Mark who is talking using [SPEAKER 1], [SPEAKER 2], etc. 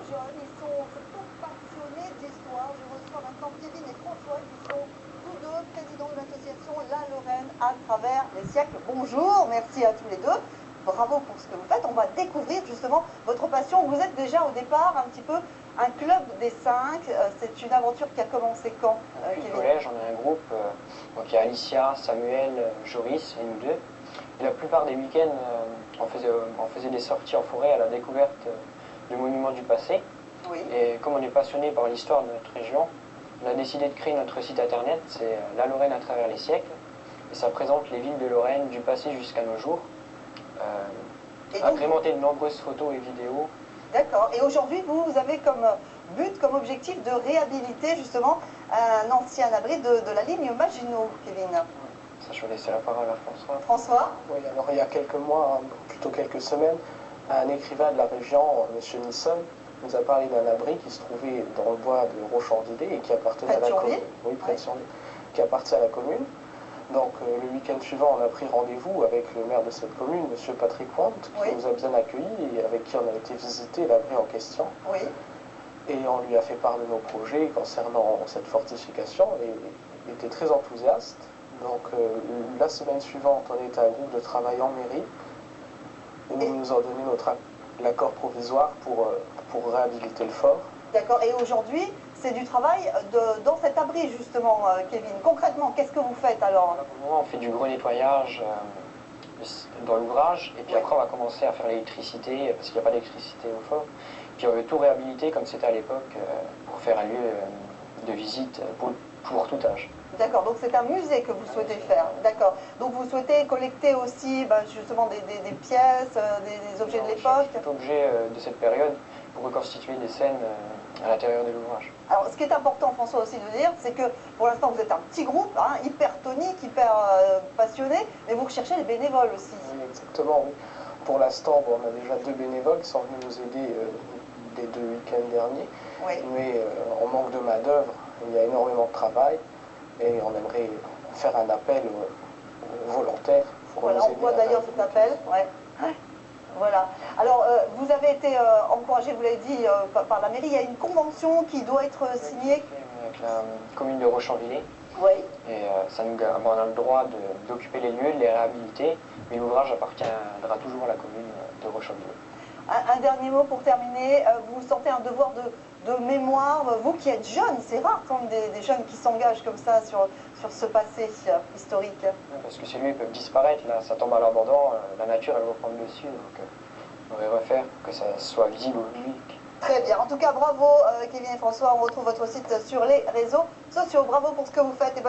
[SPEAKER 1] jeunes, ils sont tous passionnés d'histoire. Je reçois maintenant Kevin et François qui sont tous deux présidents de l'association La Lorraine à travers les siècles. Bonjour, merci à tous les deux. Bravo pour ce que vous faites. On va découvrir justement votre passion. Vous êtes déjà au départ un petit peu un club des 5. C'est une aventure qui a commencé quand,
[SPEAKER 2] Depuis le collège, on a un groupe. Donc il y a Alicia, Samuel, Joris et nous deux. Et la plupart des week-ends, on faisait des sorties en forêt à la découverte de monuments du passé.
[SPEAKER 1] Oui.
[SPEAKER 2] Et comme on est passionné par l'histoire de notre région, on a décidé de créer notre site internet. C'est La Lorraine à travers les siècles. Et ça présente les villes de Lorraine du passé jusqu'à nos jours. Agrémenté de nombreuses photos et vidéos.
[SPEAKER 1] D'accord. Et aujourd'hui, vous avez comme but, comme objectif de réhabiliter justement un ancien abri de la ligne Maginot, Kevin.
[SPEAKER 2] Ça, je vais laisser la parole à François.
[SPEAKER 1] François?
[SPEAKER 3] Oui, alors il y a quelques mois, plutôt quelques semaines, un écrivain de la région, M. Nisson, nous a parlé d'un abri qui se trouvait dans le bois de Roche-en-Villers et qui appartenait à la commune. Oui, près de Thionville, qui appartient à la commune. Donc le week-end suivant, on a pris rendez-vous avec le maire de cette commune, M. Patrick Pointe, qui nous a bien accueillis et avec qui on a été visiter l'abri en question.
[SPEAKER 1] Oui.
[SPEAKER 3] Et on lui a fait part de nos projets concernant cette fortification et il était très enthousiaste. Donc la semaine suivante, on était à un groupe de travail en mairie où ils nous ont donné l'accord provisoire pour réhabiliter le fort.
[SPEAKER 1] D'accord. Et aujourd'hui, c'est du travail dans cet abri, justement, Kevin. Concrètement, qu'est-ce que vous faites alors?
[SPEAKER 2] Pour le moment, on fait du gros nettoyage dans l'ouvrage, et puis après, on va commencer à faire l'électricité, parce qu'il n'y a pas d'électricité au fort. Puis on veut tout réhabiliter comme c'était à l'époque, pour faire un lieu de visite pour tout âge.
[SPEAKER 1] D'accord, donc c'est un musée que vous souhaitez faire. D'accord. Donc vous souhaitez collecter aussi justement des pièces, des objets de l'époque.
[SPEAKER 2] Tout objet de cette période pour reconstituer des scènes à l'intérieur de l'ouvrage.
[SPEAKER 1] Alors ce qui est important, François, aussi de dire, c'est que pour l'instant vous êtes un petit groupe, hyper tonique, hyper passionné, mais vous recherchez les bénévoles aussi.
[SPEAKER 3] Oui, exactement, oui. Pour l'instant, on a déjà 2 bénévoles qui sont venus nous aider les 2 week-ends derniers.
[SPEAKER 1] Oui.
[SPEAKER 3] Mais on manque de main-d'œuvre, il y a énormément de travail. Et on aimerait faire un appel aux volontaires.
[SPEAKER 1] Voilà, on voit d'ailleurs cet appel. Ouais. Voilà. Alors, vous avez été encouragé, vous l'avez dit, par la mairie. Il y a une convention qui doit être signée.
[SPEAKER 2] Avec la commune de Roche-en-Villers.
[SPEAKER 1] Oui.
[SPEAKER 2] Et on a le droit d'occuper les lieux, de les réhabiliter, mais l'ouvrage appartiendra toujours à la commune de Roche-en-Villers.
[SPEAKER 1] Un dernier mot pour terminer. Vous sentez un devoir de mémoire, vous qui êtes jeune, c'est rare quand même des jeunes qui s'engagent comme ça sur ce passé historique.
[SPEAKER 2] Parce que ces lieux peuvent disparaître, là, ça tombe à l'abandon, la nature elle va prendre le dessus, donc on va refaire que ça soit visible au public.
[SPEAKER 1] Très bien, en tout cas bravo Kevin et François, on retrouve votre site sur les réseaux sociaux, bravo pour ce que vous faites et bonne